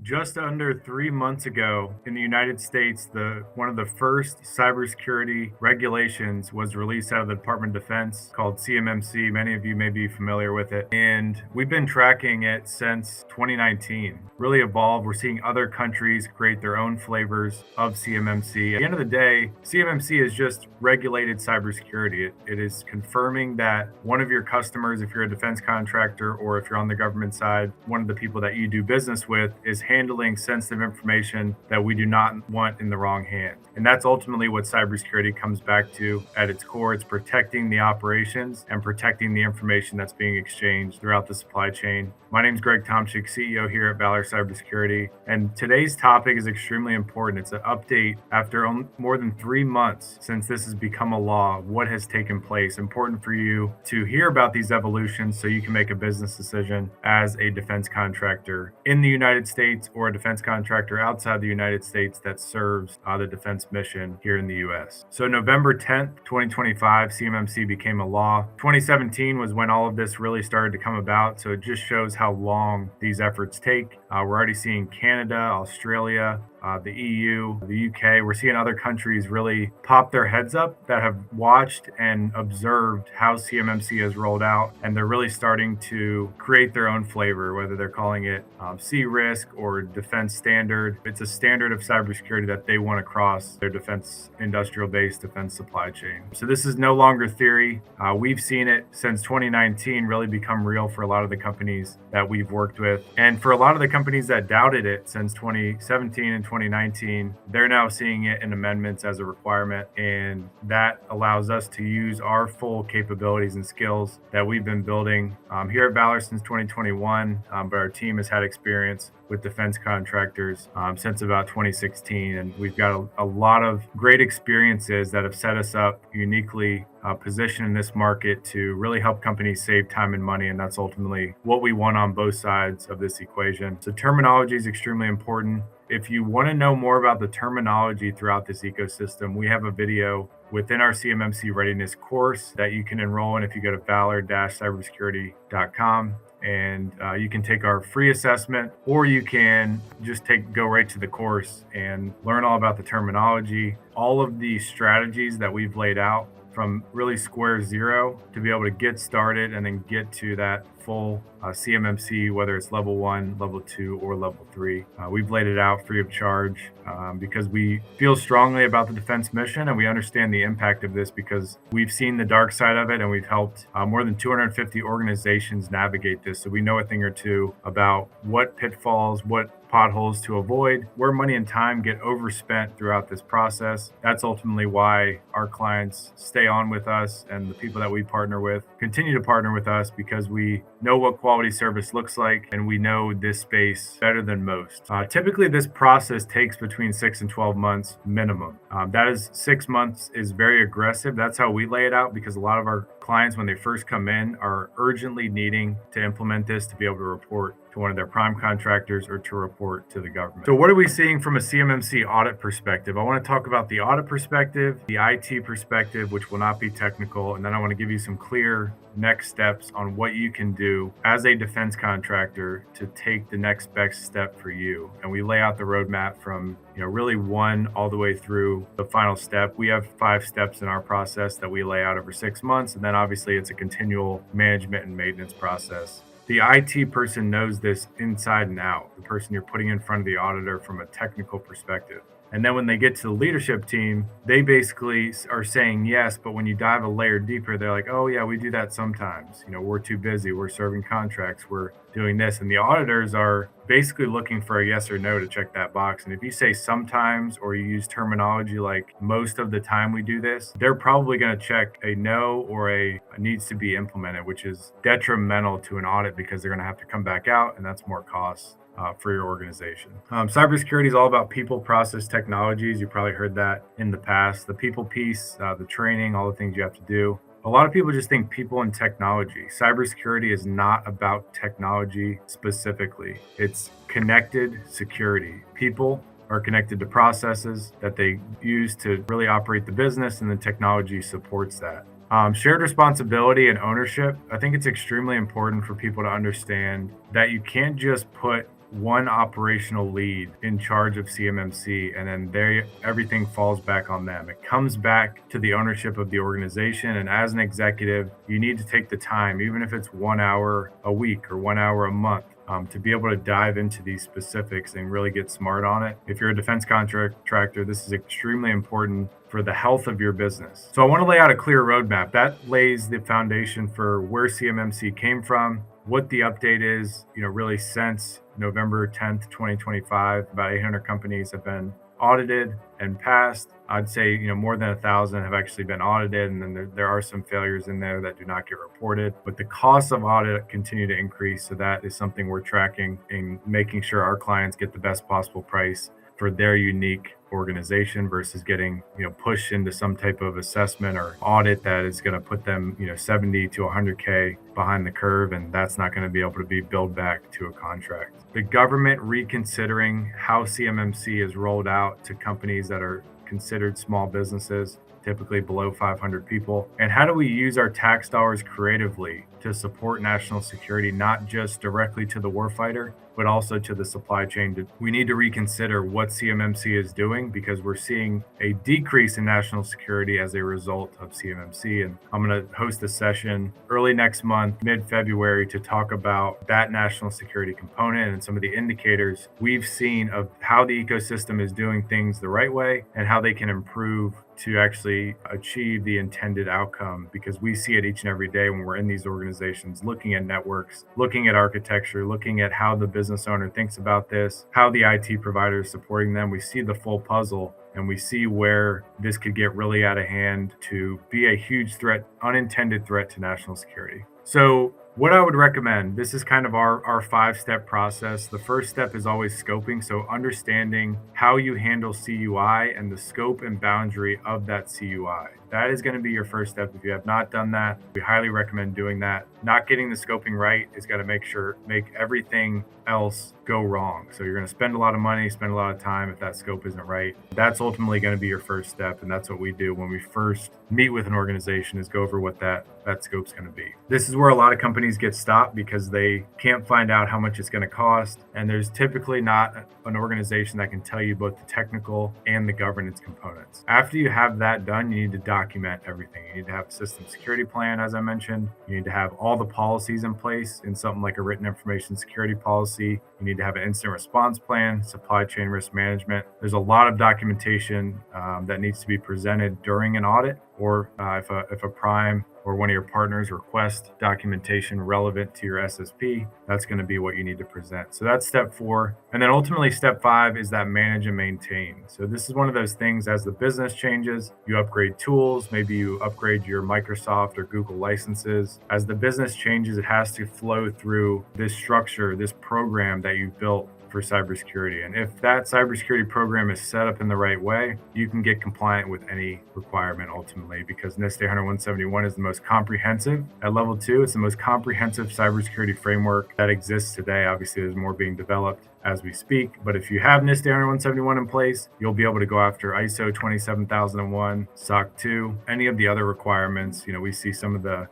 Just under 3 months ago in the United States, one of the first cybersecurity regulations was released out of the Department of Defense called CMMC. Many of you may be familiar with it. And we've been tracking it since 2019. Really evolved. We're seeing other countries create their own flavors of CMMC. At the end of the day, CMMC is just regulated cybersecurity. It is confirming that one of your customers, if you're a defense contractor or if you're on the government side, one of the people that you do business with is handling sensitive information that we do not want in the wrong hands. And that's ultimately what cybersecurity comes back to at its core. It's protecting the operations and protecting the information that's being exchanged throughout the supply chain. My name is Greg Tomchick, CEO here at Valor Cybersecurity. And today's topic is extremely important. It's an update after more than 3 months since this has become a law. What has taken place? Important for you to hear about these evolutions so you can make a business decision as a defense contractor in the United States or a defense contractor outside the United States that serves the defense mission here in the US. So November 10th, 2025, CMMC became a law. 2017 was when all of this really started to come about. So it just shows how long these efforts take. We're already seeing Canada, Australia, the EU, the UK. We're seeing other countries really pop their heads up that have watched and observed how CMMC has rolled out, and they're really starting to create their own flavor, whether they're calling it C-risk or defense standard. It's a standard of cybersecurity that they want across their defense industrial base, defense supply chain. So this is no longer theory. We've seen it since 2019 really become real for a lot of the companies that we've worked with. And for a lot of the companies that doubted it since 2017 and 2019, they're now seeing it in amendments as a requirement, and that allows us to use our full capabilities and skills that we've been building here at Valor since 2021, but our team has had experience with defense contractors since about 2016, and we've got a lot of great experiences that have set us up uniquely positioned in this market to really help companies save time and money, and that's ultimately what we want on both sides of this equation. So terminology is extremely important. If you want to know more about the terminology throughout this ecosystem, we have a video within our CMMC readiness course that you can enroll in if you go to valor-cybersecurity.com. And you can take our free assessment, or you can just go right to the course and learn all about the terminology, all of the strategies that we've laid out from really square zero to be able to get started and then get to that full CMMC, whether it's level 1, level 2, or level 3. We've laid it out free of charge because we feel strongly about the defense mission, and we understand the impact of this because we've seen the dark side of it, and we've helped more than 250 organizations navigate this. So we know a thing or two about what pitfalls, what potholes to avoid, where money and time get overspent throughout this process. That's ultimately why our clients stay on with us, and the people that we partner with continue to partner with us because we know what quality service looks like, and we know this space better than most. Typically, this process takes between 6 and 12 months minimum. That is 6 months is very aggressive. That's how we lay it out because a lot of our clients, when they first come in, are urgently needing to implement this to be able to report to one of their prime contractors or to report to the government. So what are we seeing from a CMMC audit perspective? I want to talk about the audit perspective, the IT perspective, which will not be technical, and then I want to give you some clear next steps on what you can do as a defense contractor to take the next best step for you. And we lay out the roadmap from really one all the way through the final step. We have 5 steps in our process that we lay out over 6 months, and then obviously it's a continual management and maintenance process. The IT person knows this inside and out, the person you're putting in front of the auditor from a technical perspective. And then when they get to the leadership team, they basically are saying yes, but when you dive a layer deeper, they're like, oh yeah, we do that sometimes. We're too busy, we're serving contracts, we're doing this. And the auditors are basically looking for a yes or no to check that box. And if you say sometimes, or you use terminology like most of the time we do this, they're probably going to check a no or a needs to be implemented, which is detrimental to an audit because they're going to have to come back out, and that's more costs for your organization. Cybersecurity is all about people, process, technologies. You probably heard that in the past. The people piece, the training, all the things you have to do. A lot of people just think people and technology. Cybersecurity is not about technology specifically. It's connected security. People are connected to processes that they use to really operate the business, and the technology supports that. Shared responsibility and ownership. I think it's extremely important for people to understand that you can't just put one operational lead in charge of CMMC, and then everything falls back on them. It comes back to the ownership of the organization. And as an executive, you need to take the time, even if it's 1 hour a week or 1 hour a month, to be able to dive into these specifics and really get smart on it. If you're a defense contractor, this is extremely important for the health of your business. So I want to lay out a clear roadmap that lays the foundation for where CMMC came from, what the update is, really since November 10th, 2025. About 800 companies have been audited and passed. I'd say, more than 1,000 have actually been audited, and then there are some failures in there that do not get reported. But the costs of audit continue to increase, so that is something we're tracking and making sure our clients get the best possible price for their unique organization versus getting pushed into some type of assessment or audit that is going to put them 70 to 100K behind the curve, and that's not going to be able to be billed back to a contract. The government reconsidering how CMMC is rolled out to companies that are considered small businesses, typically below 500 people, and how do we use our tax dollars creatively to support national security, not just directly to the warfighter, but also to the supply chain. We need to reconsider what CMMC is doing, because we're seeing a decrease in national security as a result of CMMC. And I'm going to host a session early next month, mid-February, to talk about that national security component and some of the indicators we've seen of how the ecosystem is doing things the right way and how they can improve to actually achieve the intended outcome, because we see it each and every day when we're in these organizations, looking at networks, looking at architecture, looking at how the business owner thinks about this, how the IT provider is supporting them. We see the full puzzle, and we see where this could get really out of hand to be a huge threat, unintended threat to national security. So what I would recommend, this is kind of our 5-step process. The first step is always scoping. So understanding how you handle CUI and the scope and boundary of that CUI. That is going to be your first step. If you have not done that, we highly recommend doing that. Not getting the scoping right is going to make everything else go wrong. So you're going to spend a lot of money, spend a lot of time if that scope isn't right. That's ultimately going to be your first step. And that's what we do when we first meet with an organization, is go over what that scope's going to be. This is where a lot of companies get stopped because they can't find out how much it's going to cost. And there's typically not an organization that can tell you both the technical and the governance components. After you have that done, you need to document everything. You need to have a system security plan, as I mentioned. You need to have all the policies in place in something like a written information security policy. You need to have an incident response plan, supply chain risk management. There's a lot of documentation that needs to be presented during an audit, or if a prime or one of your partners request documentation relevant to your SSP, that's going to be what you need to present. So that's step 4. And then ultimately step 5 is that manage and maintain. So this is one of those things, as the business changes, you upgrade tools, maybe you upgrade your Microsoft or Google licenses. As the business changes, it has to flow through this structure, this program that you've built for cybersecurity. And if that cybersecurity program is set up in the right way, you can get compliant with any requirement ultimately, because NIST 171 is the most comprehensive. At level 2, it's the most comprehensive cybersecurity framework that exists today. Obviously, there's more being developed as we speak, but if you have NIST 171 in place, you'll be able to go after ISO 27001, SOC 2, any of the other requirements. We see some of the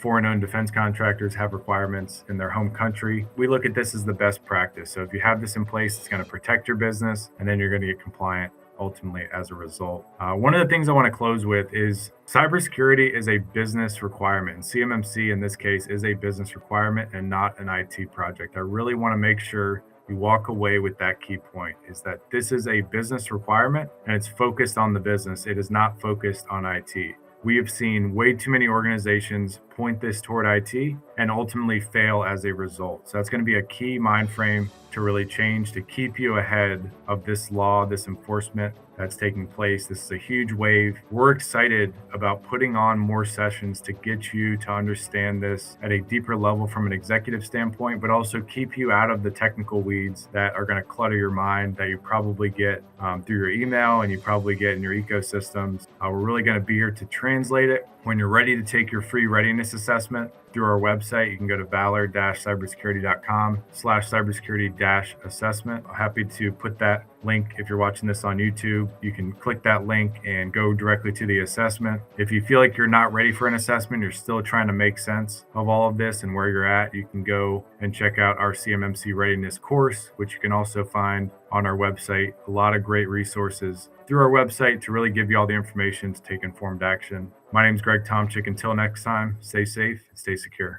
foreign owned defense contractors have requirements in their home country. We look at this as the best practice. So if you have this in place, it's going to protect your business, and then you're going to get compliant ultimately as a result. One of the things I want to close with is cybersecurity is a business requirement. And CMMC in this case is a business requirement and not an IT project. I really want to make sure you walk away with that key point, is that this is a business requirement and it's focused on the business. It is not focused on IT. We have seen way too many organizations point this toward IT and ultimately fail as a result. So that's going to be a key mind frame to really change, to keep you ahead of this law, this enforcement that's taking place. This is a huge wave. We're excited about putting on more sessions to get you to understand this at a deeper level from an executive standpoint, but also keep you out of the technical weeds that are going to clutter your mind, that you probably get through your email and you probably get in your ecosystems. We're really going to be here to translate it. When you're ready to take your free readiness assessment, through our website. You can go to valor-cybersecurity.com/cybersecurity-assessment. I'm happy to put that link. If you're watching this on YouTube, you can click that link and go directly to the assessment. If you feel like you're not ready for an assessment, you're still trying to make sense of all of this and where you're at, you can go and check out our CMMC readiness course, which you can also find on our website. A lot of great resources through our website to really give you all the information to take informed action. My name is Greg Tomchick. Until next time, stay safe and stay secure.